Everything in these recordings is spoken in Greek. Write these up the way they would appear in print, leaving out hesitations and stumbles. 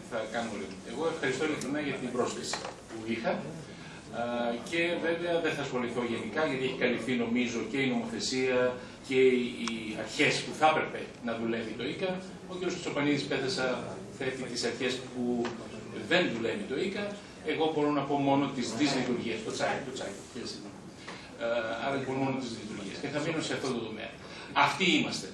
θα κάνουμε λίγο. Εγώ ευχαριστώ ειλικρινά για την πρόσκληση που είχα και βέβαια δεν θα ασχοληθώ γενικά γιατί έχει καλυφθεί νομίζω και η νομοθεσία και οι αρχές που θα έπρεπε να δουλεύει το ΙΚΑ. Ο κ. Χρυσοπανίδης Πέθεσα θέτει τις αρχές που δεν δουλεύει το ΙΚΑ. Εγώ μπορώ να πω μόνο τις δυσλειτουργίες, το τσάι. Άρα μπορώ μόνο τις λειτουργίες και θα μείνω σε αυτό το τομέα. Αυτοί είμαστε.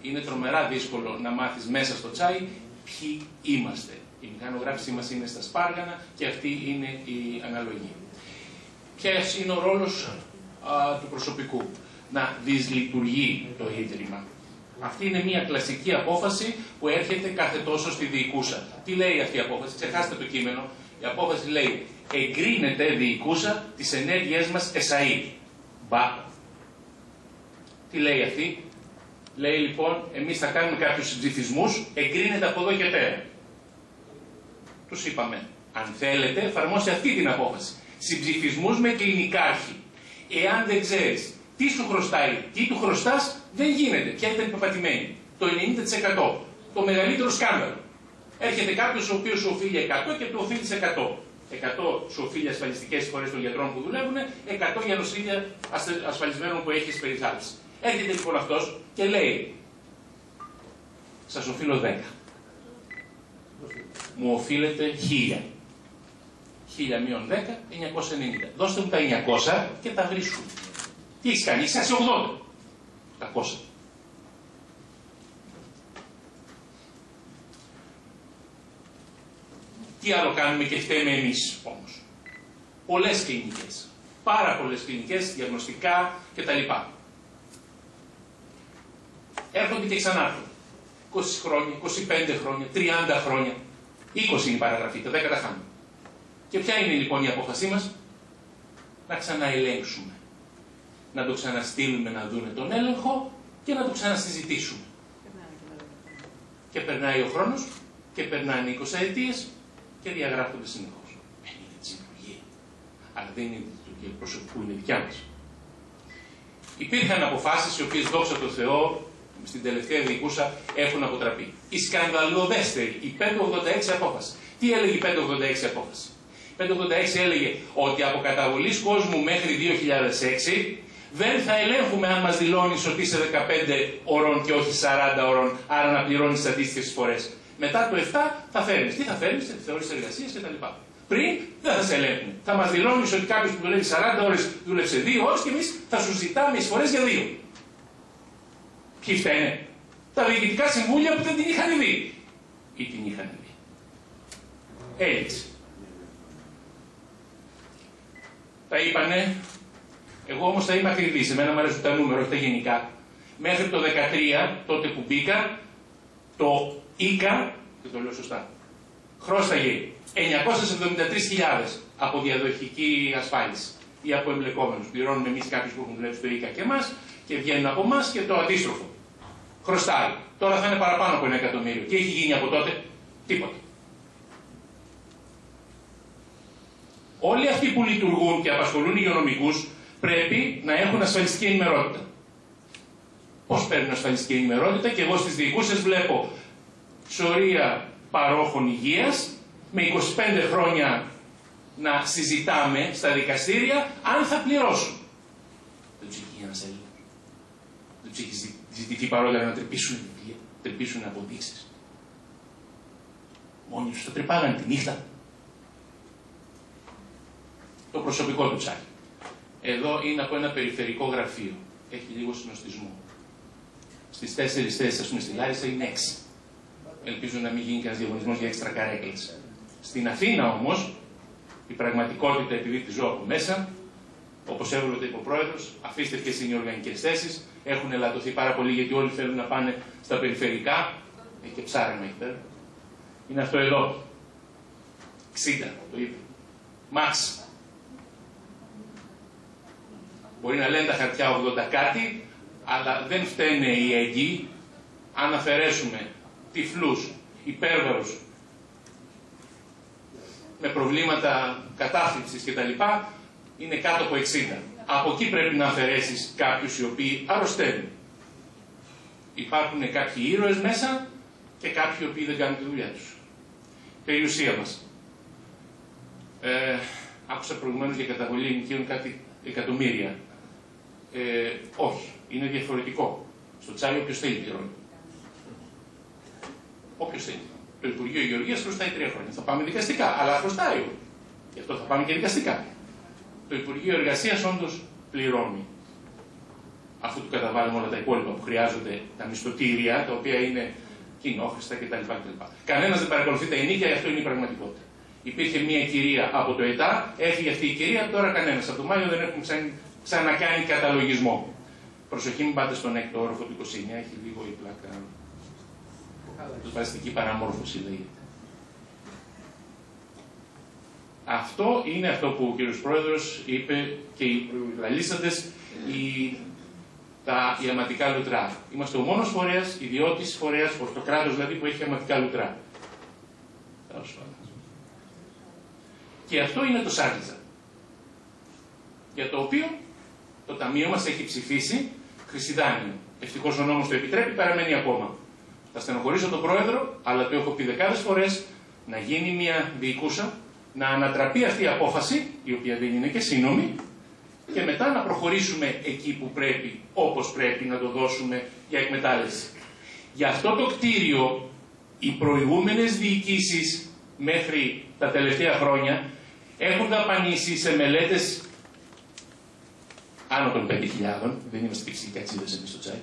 Είναι τρομερά δύσκολο να μάθεις μέσα στο τσάι ποιοι είμαστε. Η μηχανογράφησή μας είναι στα σπάργανα και αυτή είναι η αναλογία. Ποιος είναι ο ρόλος του προσωπικού? Να δυσλειτουργεί το ίδρυμα. Αυτή είναι μια κλασική απόφαση που έρχεται κάθε τόσο στη διοικούσα. Τι λέει αυτή η απόφαση? Ξεχάστε το κείμενο. Η απόφαση λέει εγκρίνεται διοικούσα τις ενέργειές μας ΕΣΑΗ. Μπα. Τι λέει αυτή? Λέει λοιπόν εμείς θα κάνουμε κάποιους συμψηφισμούς, εγκρίνεται από εδώ και πέρα. Τους είπαμε, αν θέλετε εφαρμόστε αυτή την απόφαση. Συμψηφισμούς με κλινικάρχη. Εάν δεν ξέρεις τι σου χρωστάει, τι του χρωστάς, δεν γίνεται. Ποια ήταν πεπατημένη? Το 90%. Το μεγαλύτερο σκάνδαλο. Έρχεται κάποιος ο οποίος σου οφείλει 100 και του οφείλει 100. 100 σου οφείλει ασφαλιστικές εισφορές των γιατρών που δουλεύουν, 100 για νοσήλια ασφαλισμένων που έχεις περιθάλψει. Έρχεται λοιπόν αυτός και λέει, σας οφείλω 10. Μου οφείλετε 1000. 1000 μείον 10, 990. Δώστε μου τα 900 και τα βρίσκουμε. Τι έχεις κάνει? Είσαι 80. 800. Τι άλλο κάνουμε και φταίμε εμείς όμως? Πολλές κλινικές. Πάρα πολλές κλινικές, διαγνωστικά κτλ. Έρχονται και ξανάρθουν. 20 χρόνια, 25 χρόνια, 30 χρόνια. 20 είναι η παραγραφή, τα 10 τα χάνουμε. Και ποια είναι λοιπόν η απόφασή μας? Να ξαναελέγξουμε. Να το ξαναστείλουμε να δούνε τον έλεγχο και να το ξανασυζητήσουμε. Και περνάει ο χρόνος και περνάνε 20 ετίες και διαγράφονται συνεχώς. Είναι της λειτουργία. Αλλά δεν είναι η λειτουργία προσωπικού, είναι δικιά μας. Υπήρχαν αποφάσεις οι οποίες, δόξα τω Θεώ, στην τελευταία διοικούσα έχουν αποτραπεί. Η σκανδαλωδέστερη, η 586 απόφαση. Τι έλεγε η 586 απόφαση? Η 586 έλεγε ότι από καταβολής κόσμου μέχρι 2006 δεν θα ελέγχουμε αν μας δηλώνεις ότι είσαι 15 ώρων και όχι 40 ώρων, άρα να πληρώνεις τις αντίστοιχες εισφορές. Μετά το 7 θα φέρνεις. Τι θα φέρνεις? Θεώρηση εργασίας κτλ. Πριν δεν θα σε ελέγχουμε. Θα μας δηλώνεις ότι κάποιος που δουλεύει 40 ώρες δούλεψε 2 ώρες και εμείς θα σου ζητάμε εισφορές για 2. Ποιοι φταίνε? Τα διοικητικά συμβούλια που δεν την είχαν δει. Ή την είχαν δει. Έλειξε. Τα είπανε. Εγώ όμως θα είμαι ακριβής. Εμένα μου αρέσουν τα νούμερα, όχι τα γενικά. Μέχρι το 2013, τότε που μπήκα, το ΙΚΑ, και το λέω σωστά, χρώσταγε 973.000 από διαδοχική ασφάλιση ή από εμπλεκόμενους. Πληρώνουμε εμείς κάποιους που έχουν δουλέψει στο ΙΚΑ και εμάς και βγαίνουν από εμάς και το αντίστροφο. Χρωστάει. Τώρα θα είναι παραπάνω από 1 εκατομμύριο. Τι έχει γίνει από τότε? Τίποτα. Όλοι αυτοί που λειτουργούν και απασχολούν υγειονομικούς πρέπει να έχουν ασφαλιστική ενημερότητα. Πώς παίρνουν ασφαλιστική ενημερότητα? Και εγώ στις διοικούσες βλέπω σωρία παρόχων υγείας με 25 χρόνια να συζητάμε στα δικαστήρια αν θα πληρώσουν. Δεν τους έχει γίνει ένας έλεγχος. Δεν τους έχει ζητηθεί παρόλα να τρυπήσουν βιβλία, τρυπήσουν αποδείξεις. Μόνοι τους το τρυπάγανε τη νύχτα. Το προσωπικό του τσάκι. Εδώ είναι από ένα περιφερικό γραφείο. Έχει λίγο συνοστισμό. Στις 4 θέσεις, ας πούμε, στη Λάρισα είναι 6. Ελπίζω να μην γίνει κανένας διαγωνισμός για έξτρα καρέκλες. Στην Αθήνα όμως, η πραγματικότητα, επειδή τη ζω από μέσα, όπως έβολε είπε ο πρόεδρος, αφήστε ποιες είναι οι οργανικές θέσεις, έχουν ελαττωθεί πάρα πολύ γιατί όλοι θέλουν να πάνε στα περιφερικά. Έχει και ψάρεμα εκεί πέρα. Είναι αυτό εδώ. 60, το είπε. Μάξ. Μπορεί να λένε τα χαρτιά 80 κάτι, αλλά δεν φταίνε οι έγκυοι. Αν αφαιρέσουμε τυφλούς, υπέρβαρους, με προβλήματα κατάθλιψης κτλ. Είναι κάτω από 60. Από εκεί πρέπει να αφαιρέσεις κάποιους οι οποίοι αρρωσταίνουν. Υπάρχουν κάποιοι ήρωες μέσα και κάποιοι οι οποίοι δεν κάνουν τη δουλειά τους. περιουσία μας. Άκουσα προηγουμένως για καταβολή ενοικίων κάτι εκατομμύρια. Όχι, είναι διαφορετικό. Στο τσάι όποιος θέλει πληρώνει. Όποιος θέλει. Το Υπουργείο Γεωργίας χρωστάει 3 χρόνια. Θα πάμε δικαστικά, αλλά χρωστάει. Γι' αυτό θα πάμε και δικαστικά. Το Υπουργείο Εργασίας όντως πληρώνει. Αφού του καταβάλουμε όλα τα υπόλοιπα που χρειάζονται, τα μισθωτήρια, τα οποία είναι κοινόχρηστα κτλ. Κανένας δεν παρακολουθεί τα ενίκια, αυτό είναι η πραγματικότητα. Υπήρχε μια κυρία από το ΕΤΑ, έφυγε αυτή η κυρία, τώρα κανένας. Από το Μάιο δεν έχουμε ξανακάνει καταλογισμό. Προσοχή, μην πάτε στον έκτο όροφο του 29, έχει λίγο η πλάκα. Δοσπαστική παραμόρφωση λέγεται. Αυτό είναι αυτό που ο κύριος Πρόεδρος είπε και οι προλαλήσαντες, η αιματικά λουτρά. Είμαστε ο μόνος φορέας, ιδιώτης φορέας, το κράτος δηλαδή, που έχει αιματικά λουτρά. Και αυτό είναι το Σάρλιτζα, για το οποίο το Ταμείο μας έχει ψηφίσει χρυσιδάνειο. Ευτυχώς ο νόμος το επιτρέπει, παραμένει ακόμα. Θα στενοχωρήσω τον Πρόεδρο, αλλά το έχω πει δεκάδες φορές, να γίνει μια διοικούσα, να ανατραπεί αυτή η απόφαση, η οποία δεν είναι και σύνομη, και μετά να προχωρήσουμε εκεί που πρέπει, όπως πρέπει να το δώσουμε για εκμετάλλευση. Γι' αυτό το κτίριο, οι προηγούμενες διοικήσεις μέχρι τα τελευταία χρόνια έχουν δαπανίσει σε μελέτες άνω των 5.000, δεν είμαστε πηξικατσίδες εμείς στο τσάι,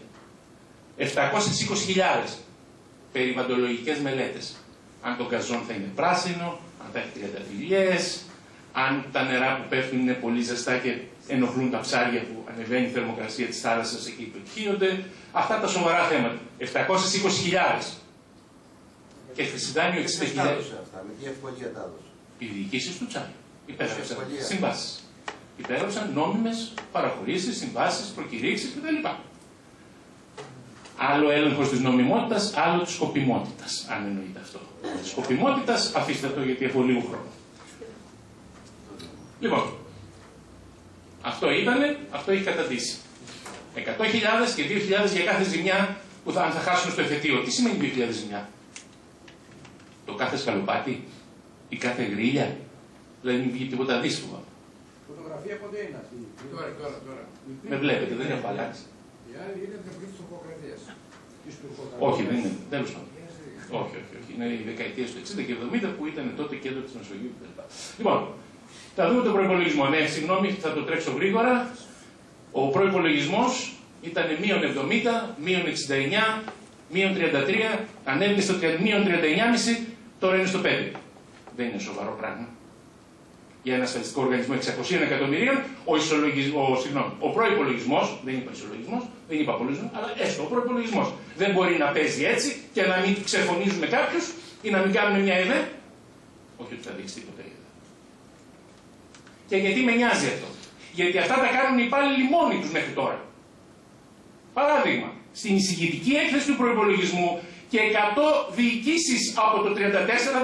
720.000 περιβαλλοντολογικές μελέτες. Αν το γκαζόν θα είναι πράσινο, αν θα έχει τριανταφυλλιές, αν τα νερά που πέφτουν είναι πολύ ζεστά και ενοχλούν τα ψάρια που ανεβαίνει η θερμοκρασία της θάλασσας εκεί που εκχύονται. Αυτά τα σοβαρά θέματα. 720.000. Και χρυσιδάνιο 60.000. Με τι ευκολία τα έδωσε. Οι διοικήσεις του τσάι υπέγραψαν συμβάσεις. Υπέγραψαν νόμιμες παραχωρήσεις, συμβάσεις, προκηρύξεις κτλ. Άλλο έλεγχος της νομιμότητας, άλλο της σκοπιμότητας, αν εννοείται αυτό. Της σκοπιμότητας, αφήστε το γιατί έχω λίγο χρόνο. Λοιπόν, αυτό ήτανε, αυτό έχει καταντήσει. 100.000 και 2.000 για κάθε ζημιά που θα χάσουν στο εφετείο. Τι σημαίνει 2.000 ζημιά? Το κάθε σκαλοπάτι, η κάθε γρίλια, δηλαδή μην βγει τίποτα δύσκολο. Φωτογραφία πότε είναι αυτή? Τώρα. Με βλέπετε, δεν έχω αλλάξει. Η άλλη είναι την εποχή της τουρκοκρατίας. Όχι, δεν είναι. Τέλος πάντων. Όχι. Είναι οι δεκαετίες του 60 και 70 που ήταν τότε κέντρο της Μεσογείου κτλ. Λοιπόν, θα δούμε τον προϋπολογισμό. Ναι, συγγνώμη, θα το τρέξω γρήγορα. Ο προϋπολογισμός ήταν μείον 70, μείον 69, μείον 33, ανέβηκε στο μείον 39,5, τώρα είναι στο 5. Δεν είναι σοβαρό πράγμα. Για ένα στατιστικό οργανισμό 600 εκατομμυρίων, ο προϋπολογισμός, δεν είπα ισολογισμός, δεν είπα απολογισμός, αλλά έστω ο προϋπολογισμός δεν μπορεί να παίζει έτσι και να μην ξεφωνίζουμε κάποιους ή να μην κάνουμε μια ΕΔΕ. Όχι ότι θα δείξει τίποτα ΕΔΕ. Και γιατί με νοιάζει αυτό? Γιατί αυτά τα κάνουν οι υπάλληλοι μόνοι τους μέχρι τώρα. Παράδειγμα, στην εισηγητική έκθεση του προϋπολογισμού και 100 διοικήσεις από το 34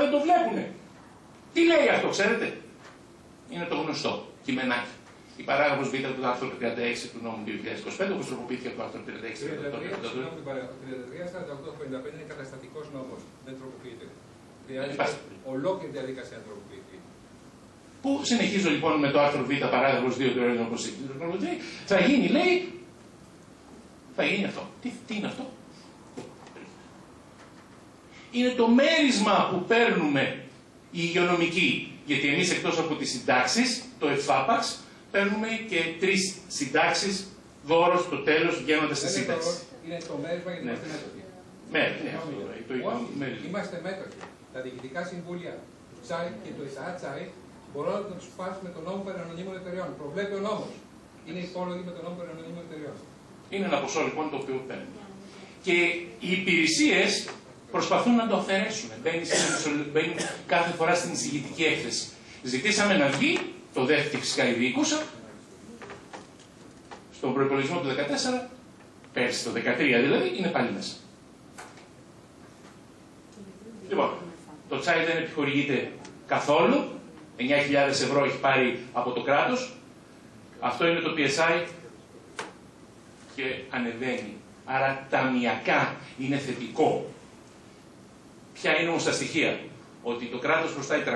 δεν το βλέπουνε. Τι λέει αυτό, ξέρετε? Είναι το γνωστό κειμενάκι. Η παράγραφος Β του άρθρου 36 του νόμου 2025, όπως τροποποιήθηκε από το άρθρο 36. Το 33-48-55 είναι καταστατικός νόμος. Δεν τροποποιείται. Χρειάζεται ολόκληρη διαδικασία να τροποποιηθεί. Που συνεχίζω λοιπόν με το άρθρο Β, παράγραφος 2 του Ελληνικού Προσέγγισης. Θα γίνει, λέει, θα γίνει αυτό. Τι είναι αυτό? Είναι το μέρισμα που παίρνουμε οι υγειονομικοί. Γιατί εμείς εκτός από τις συντάξεις, το ΕΦΑΠΑΞ, παίρνουμε και 3 συντάξεις δώρο στο τέλος βγαίνοντας στη σύνταξη. Είναι το μέρισμα γιατί είμαστε μέτοχοι. Είμαστε μέτοχοι. Τα διοικητικά συμβούλια του ΤΣΑΙ και του ΕΣΑΤΣΑΙ μπορούν να τους πάρουν με τον νόμο περί ανωνύμων εταιριών. Προβλέπει ο νόμος. Είναι υπόλογοι με τον νόμο περί ανωνύμων εταιριών. Είναι ένα ποσό λοιπόν το οποίο παίρνουμε. Και οι υπηρεσίες προσπαθούν να το αφαιρέσουν. Μπαίνει κάθε φορά στην εισηγητική έκθεση. Ζητήσαμε να βγει, το δέχτηκε φυσικά η διοικούσα, στον προϋπολογισμό του 2014, πέρσι το 2013 δηλαδή, είναι πάλι μέσα. Λοιπόν, το τσάι δεν επιχορηγείται καθόλου, 9.000 ευρώ έχει πάρει από το κράτος, αυτό είναι το PSI και ανεβαίνει. Άρα ταμιακά είναι θετικό. Ποια είναι όμως τα στοιχεία? ότι το κράτος χρωστάει 391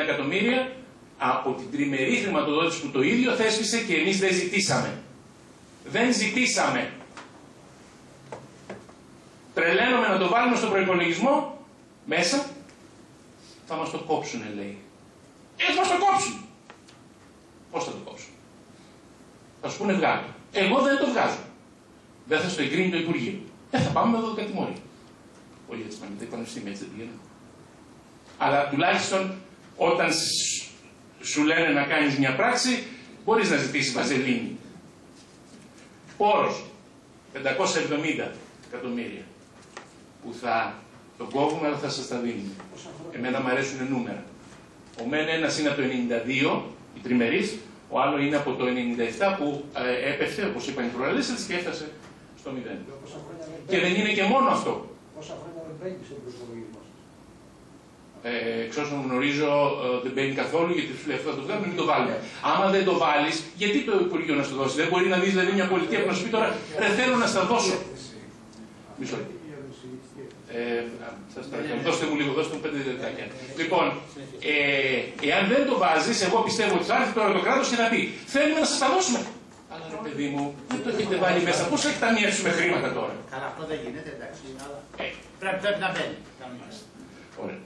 εκατομμύρια από την τριμερή χρηματοδότηση που το ίδιο θέσπισε και εμείς δεν ζητήσαμε. Δεν ζητήσαμε. Τρελαίνομαι να το βάλουμε στον προϋπολογισμό μέσα. Θα μας το κόψουνε, λέει. Θα μας το κόψουν. Πώς θα το κόψουν? Θα σου πούνε βγάλω. Εγώ δεν το βγάζω. Δεν θα στο εγκρίνει το Υπουργείο. Θα πάμε με 12η τιμωρία. Πολύ έτσι πάνε, τα πανεπιστήμια έτσι δεν πηγαίνουν. Αλλά τουλάχιστον όταν σου λένε να κάνεις μια πράξη, μπορείς να ζητήσεις βαζελίνη. Πόρος 570 εκατομμύρια που θα τον κόβουμε, αλλά θα σας τα δίνουμε. Εμένα μου αρέσουν νούμερα. Ο μεν ένας είναι από το 92, η τριμερής, ο άλλο είναι από το 97 που έπεφτε, όπως είπαν οι προελίσσες, και έφτασε στο 0. Και δεν είναι και μόνο αυτό. Πόσα χρόνια δεν μπαίνει στον προϋπολογισμό σας? Εξ όσων γνωρίζω δεν μπαίνει καθόλου, γιατί σου λέει αυτό θα το βγάλουμε, μην το βάλουμε. Άμα δεν το βάλεις, γιατί το Υπουργείο να σου δώσει? Δεν μπορεί να δεις δηλαδή μια πολιτεία που να σου πει τώρα ρε θέλω να στα δώσω. Μισό. Σας παρακαλώ, δώστε μου λίγο, δώστε μου 5 λεπτάκια. Λοιπόν, εάν δεν το βάζεις, εγώ πιστεύω ότι θα έρθει τώρα το κράτος και θα πει θέλουμε να σας τα δώσουμε. Αλλά ρε παιδί μου, δεν το έχετε βάλει μέσα, πώς θα εκταμιεύσουμε χρήματα τώρα? Καλά, αυτό δεν γίνεται, εντάξει. Πρέπει να μπαίνει. Ωραία.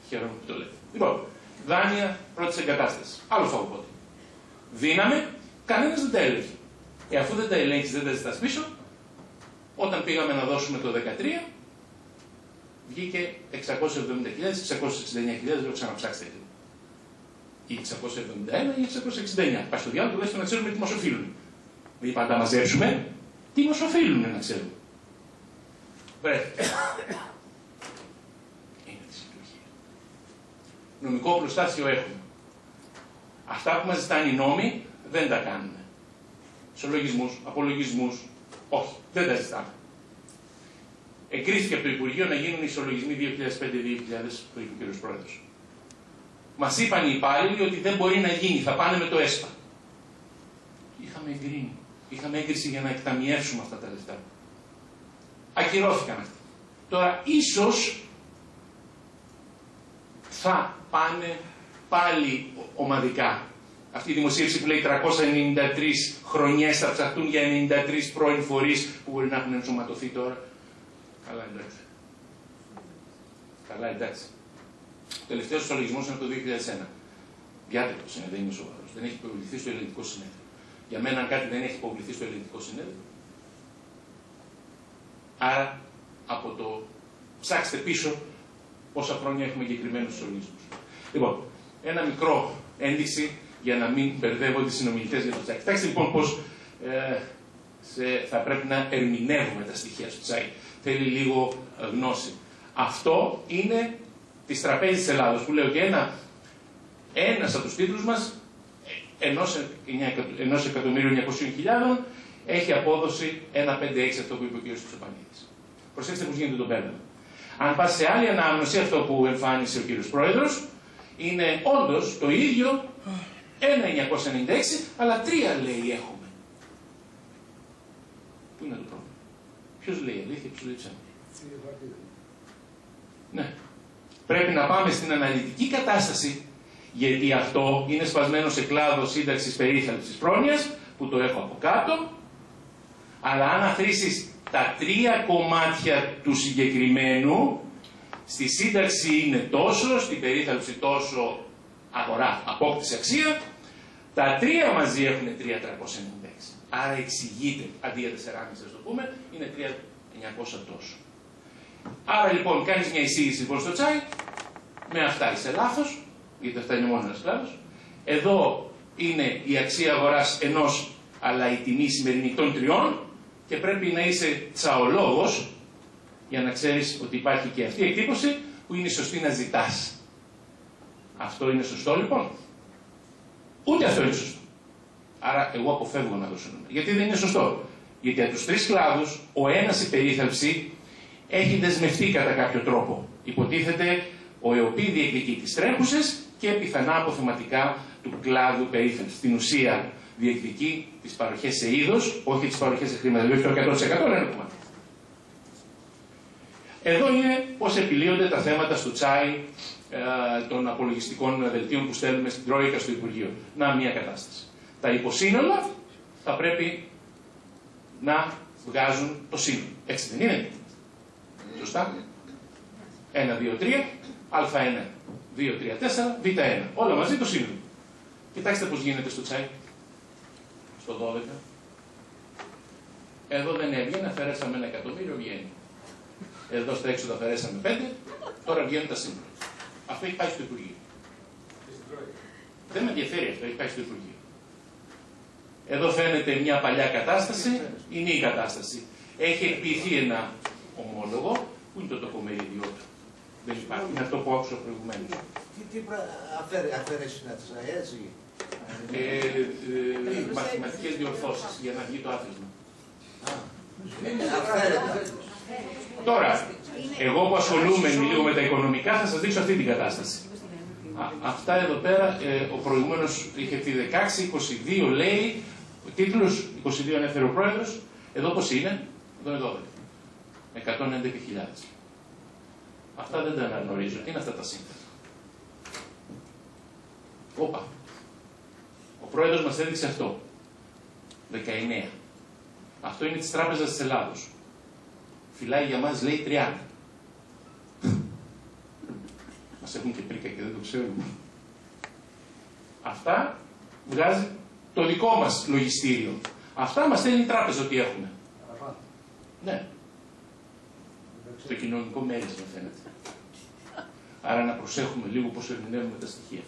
Χαίρομαι που το λέτε. Λοιπόν, δάνεια πρώτης εγκατάστασης. Άλλο φαγοπότη. Δίναμε, κανένας δεν τα έλεγε. Αφού δεν τα ελέγχεις, δεν τα ζητάς πίσω, όταν πήγαμε να δώσουμε το 2013, βγήκε 670.000, 669.000, λέω ξαναψάξτε. Ή 671 ή 669. Πάει στο διάλογο, τουλάχιστον να ξέρουμε τι μας οφείλουν. Δεν είπα να τα μαζέψουμε, τι μας οφείλουν να ξέρουμε. Βρε. Είναι τη συλλογία. Νομικό προστάσιο έχουμε. Αυτά που μας ζητάνε οι νόμοι δεν τα κάνουμε. Ισολογισμούς, απολογισμούς, όχι, δεν τα ζητάμε. Εγκρίθηκε από το Υπουργείο να γίνουν ισολογισμοί 2005-2000, το είπε ο κ. Πρόεδρος. Μας είπαν οι υπάλληλοι ότι δεν μπορεί να γίνει, θα πάνε με το ΕΣΠΑ. Είχαμε εγκρίνει. Είχαμε έγκριση για να εκταμιεύσουμε αυτά τα λεφτά. Ακυρώθηκαν αυτοί. Τώρα ίσως θα πάνε πάλι ομαδικά. Αυτή η δημοσίευση που λέει 393 χρονιές θα ψαχτούν για 93 πρώην φορείς που μπορεί να έχουν ενσωματωθεί τώρα. Καλά εντάξει. Καλά εντάξει. Ο τελευταίος ισολογισμός είναι το 2001. Διάτεκτος είναι, δεν είναι σοβαρός. Δεν έχει υποβληθεί στο Ελληνικό Συνέδριο. Για μένα, αν κάτι δεν έχει υποβληθεί στο Ελληνικό Συνέδριο. Άρα, από το ψάξτε πίσω πόσα χρόνια έχουμε εγκεκριμένους ισολογισμούς. Λοιπόν, ένα μικρό ένδειξη για να μην μπερδεύονται οι συνομιλητές για το τσάι. Κοιτάξτε λοιπόν πώς θα πρέπει να ερμηνεύουμε τα στοιχεία στο τσάι. Θέλει λίγο γνώση. Αυτό είναι της Τραπέζης της Ελλάδος που λέει ότι ένας από τους τίτλους μας, 1.900.000, έχει απόδοση 1,56, αυτό που είπε ο κ. Χρυσοπανίδης. Προσέξτε πώς γίνεται το μπέρδεμα. Αν πας σε άλλη ανάγνωση, αυτό που εμφάνισε ο κ. Πρόεδρος, είναι όντως το ίδιο 1.996, αλλά 3 λέει έχουμε. Πού είναι το πρόβλημα? Ποιος λέει αλήθεια, ποιος λέει ψέμα? Ναι. Πρέπει να πάμε στην αναλυτική κατάσταση, γιατί αυτό είναι σπασμένο σε κλάδο σύνταξης περίθαλψης πρόνοιας, που το έχω από κάτω, αλλά αν αφήσεις τα 3 κομμάτια του συγκεκριμένου, στη σύνταξη είναι τόσο, στην περίθαλψη τόσο, αγορά, απόκτηση αξία, τα 3 μαζί έχουν 3.396. Άρα εξηγείται, αντί για 4,5 ας το πούμε, είναι 3.900 τόσο. Άρα λοιπόν κάνεις μια εισήγηση λοιπόν στο τσάι, με αυτά είσαι λάθος, γιατί αυτά είναι μόνο ένας κλάδος. Εδώ είναι η αξία αγοράς ενός, αλλά η τιμή σημερινή των 3, και πρέπει να είσαι τσαολόγος για να ξέρεις ότι υπάρχει και αυτή η εκτύπωση που είναι σωστή να ζητάς. Αυτό είναι σωστό λοιπόν? Ούτε αυτό είναι σωστό. Άρα εγώ αποφεύγω να δώσω νούμερα. Γιατί δεν είναι σωστό? Γιατί από τους 3 κλάδους ο ένας η περίθαλψη έχει δεσμευτεί κατά κάποιο τρόπο. Υποτίθεται ο ΕΟΠΗ διεκδικεί τις τρέχουσες και πιθανά αποθεματικά του κλάδου περίθαλψης. Στην ουσία διεκδικεί τις παροχές σε είδος, όχι τις παροχές σε χρήματα. Δηλαδή το 100% είναι ένα κομμάτι. Εδώ είναι πώς επιλύονται τα θέματα στο τσάι των απολογιστικών δελτίων που στέλνουμε στην Τρόικα στο Υπουργείο. Να μια κατάσταση. Τα υποσύνολα θα πρέπει να βγάζουν το σύνολο. Έτσι δεν είναι? Σωστά? 1, 2, 3, α1, 2, 3, 4, β1. Όλα μαζί το σύνολο. Κοιτάξτε πώς γίνεται στο τσάι. Στο 12. Εδώ δεν έβγαινε, αφαιρέσαμε 1 εκατομμύριο, βγαίνει. Εδώ στα έξω τα αφαιρέσαμε 5, τώρα βγαίνουν τα σύμβολα. Αυτό έχει πάει στο Υπουργείο. Δεν με ενδιαφέρει αυτό, έχει πάει στο Υπουργείο. Εδώ φαίνεται μια παλιά κατάσταση, είναι η κατάσταση. Έχει εκποιηθεί ένα ομόλογο, που είναι το τοκομερίδιό του. Δεν υπάρχει, είναι αυτό που άκουσα προηγουμένως. Τι αφαίρεση είναι της έτσι? Μαθηματικές διορθώσεις για να βγει το άθροισμα. Τώρα, εγώ που ασχολούμαι λίγο με τα οικονομικά θα σας δείξω αυτή την κατάσταση. Αυτά εδώ πέρα, ο προηγούμενος είχε πει 16, 22 λέει, ο τίτλος 22 ανέφερε ο πρόεδρος, εδώ πώς είναι, εδώ είναι 12, 111.000. Αυτά δεν τα αναγνωρίζω, τι είναι αυτά τα σύμφωνα. Όπα, ο πρόεδρος μας έδειξε αυτό, 19. Αυτό είναι της Τράπεζας της Ελλάδος. Φυλάει για μας, λέει 30. Μας έχουν και πρίκα και δεν το ξέρουμε. Αυτά βγάζει το δικό μας λογιστήριο. Αυτά μας στέλνει η τράπεζα ότι έχουμε. Ναι. Το κοινωνικό μέρισμα φαίνεται. Άρα να προσέχουμε λίγο πώς ερμηνεύουμε τα στοιχεία.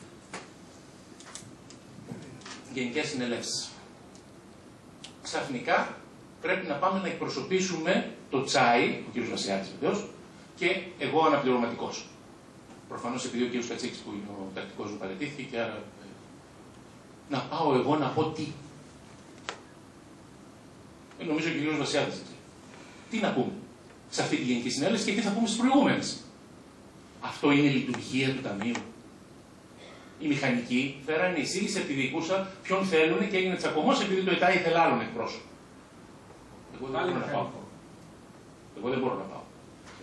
Γενικές συνελεύσεις. Ξαφνικά πρέπει να πάμε να εκπροσωπήσουμε το τσάι, ο κ. Βασιάδης βεβαίως, και εγώ αναπληρωματικός. Προφανώς επειδή ο κ. Κατσίκης που είναι ο τακτικός μου παραιτήθηκε και άρα να πάω εγώ να πω τι. Νομίζω και ο κ. Βασιάδης. Τι να πούμε σε αυτή τη γενική συνέλευση και τι θα πούμε στις προηγούμενες. Αυτό είναι η λειτουργία του Ταμείου. Οι μηχανικοί φέρανε εισήγηση επί διοικούσα ποιον θέλουν και έγινε τσακωμός επειδή το ΕΤΑ ήθελε άλλον εκπρόσωπο. Εγώ δεν μπορώ να πάω. Εγώ δεν μπορώ να πάω.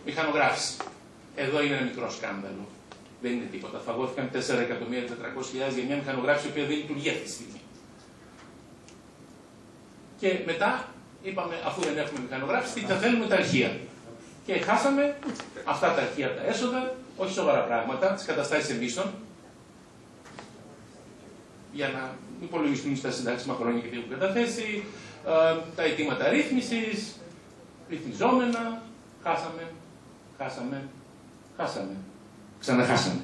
Μηχανογράφηση. Εδώ είναι ένα μικρό σκάνδαλο. Δεν είναι τίποτα. Φαγώθηκαν 4.400.000 για μια μηχανογράφηση η οποία δεν λειτουργεί αυτή τη στιγμή. Και μετά είπαμε, αφού δεν έχουμε μηχανογράφηση, τι θα θέλουμε τα αρχεία. Και χάσαμε αυτά τα αρχεία, τα έσοδα, όχι σοβαρά πράγματα, τις καταστάσεις εμίσων, για να υπολογιστούν στα συντάξιμα χρόνια και τι έχουν καταθέσει, τα αιτήματα ρύθμισης, ρυθμιζόμενα, χάσαμε, ξαναχάσαμε.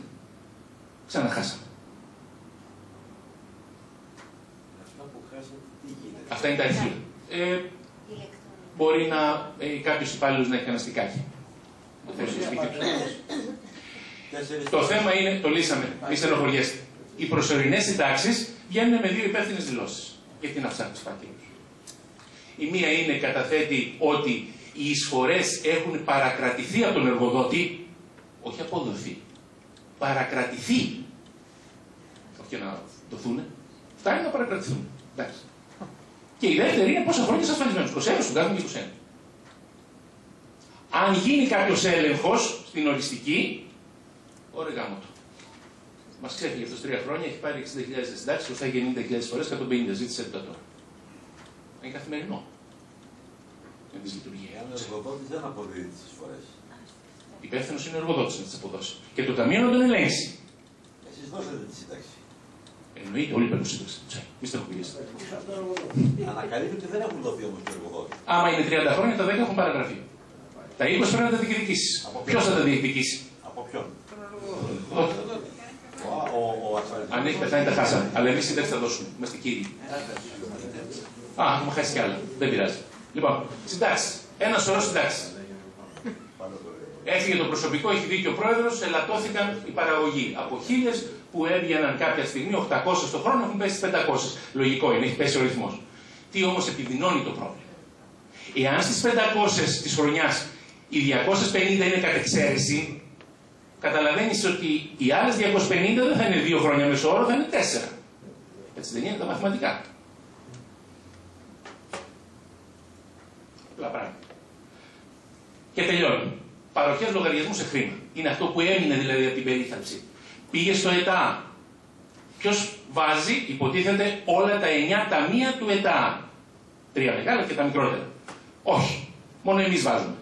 Αυτά είναι τα αρχεία. Μπορεί να κάποιος υπάλληλος να έχει κανένα στικάκι. Το θέμα είναι, το λύσαμε, μη στενοχωριέστε. Οι προσωρινές συντάξεις βγαίνουν με 2 υπεύθυνες δηλώσεις. Γιατί να ψάχνεις φάκελους. Η μία είναι καταθέτει ότι οι εισφορές έχουν παρακρατηθεί από τον εργοδότη, όχι αποδοθεί. Παρακρατηθεί. Όχι να δοθούν. Φτάνει να παρακρατηθούν. Εντάξει. Και η δεύτερη είναι πόσα χρόνια ασφαλισμένους. 21, στον κάθε 21. Αν γίνει κάποιος έλεγχος στην οριστική, ωραία γάμο του. Μας ξέφυγε αυτός 3 χρόνια, έχει πάρει 60.000 συντάξεις, χρωστάει 90.000 φορές, 150 ζήτησε το τώρα. Είναι καθημερινό. Με τις λειτουργίες. Ο εργοδότης δεν αποδίδει τις εισφορές. Υπεύθυνος είναι ο εργοδότης να τις αποδώσει. Και το ταμείο να τον ελέγξει. Εσείς δώσατε τη σύνταξη. Εννοείται, όλοι παίρνουν σύνταξη. Μη στενοχωριέστε. Ανακαλύπτει ότι δεν έχουν δοθεί όμως το εργοδότη. Άμα είναι 30 χρόνια, τα 10 έχουν παραγραφεί. Τα 20 πρέπει να τα διεκδικήσει. Ποιος θα τα διεκδικήσει? Από ποιον? Αν έχει πεθάνει, τα χάσαμε. Αλλά εμείς σύνταξη θα δώσουμε. Είμαστε κύριοι. Α, έχουμε χάσει κι άλλα. Δεν πειράζει. Λοιπόν, συντάξεις. Ένα σωρό συντάξεις. Έφυγε το προσωπικό, έχει δίκιο ο πρόεδρος, ελαττώθηκαν οι παραγωγοί. Από 1.000 που έβγαιναν κάποια στιγμή, 800 το χρόνο, έχουν πέσει 500. Λογικό είναι, έχει πέσει ο ρυθμός. Τι όμως επιδεινώνει το πρόβλημα? Εάν στις 500 της χρονιάς οι 250 είναι κατ' εξαίρεση, καταλαβαίνεις ότι οι άλλες 250 δεν θα είναι 2 χρόνια μεσόωρο, θα είναι 4. Έτσι δεν είναι τα μαθηματικά? Απλά πράγματα. Και τελειώνει. παροχές λογαριασμού σε χρήμα. Είναι αυτό που έμεινε δηλαδή από την περίθαλψη. Πήγε στο ΕΤΑ. Ποιος βάζει, υποτίθεται, όλα τα 9 ταμεία του ΕΤΑ. 3 μεγάλα και τα μικρότερα. Όχι. Μόνο εμείς βάζουμε.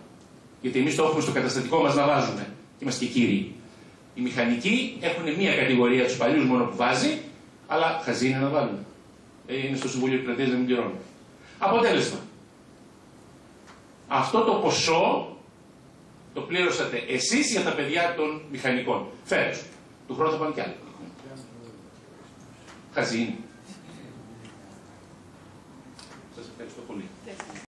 Γιατί εμείς το έχουμε στο καταστατικό μας να βάζουμε. Και είμαστε και κύριοι. Οι μηχανικοί έχουν μία κατηγορία τους παλιούς μόνο που βάζει, αλλά χαζί είναι να βάλουν. Είναι στο Συμβούλιο Επικρατείας να μην πληρώνουν. Αποτέλεσμα. Αυτό το ποσό το πλήρωσατε εσείς για τα παιδιά των μηχανικών. Φέτος. Του χρόνου θα πάνε κι άλλοι. Χαζί είναι. Σας ευχαριστώ πολύ.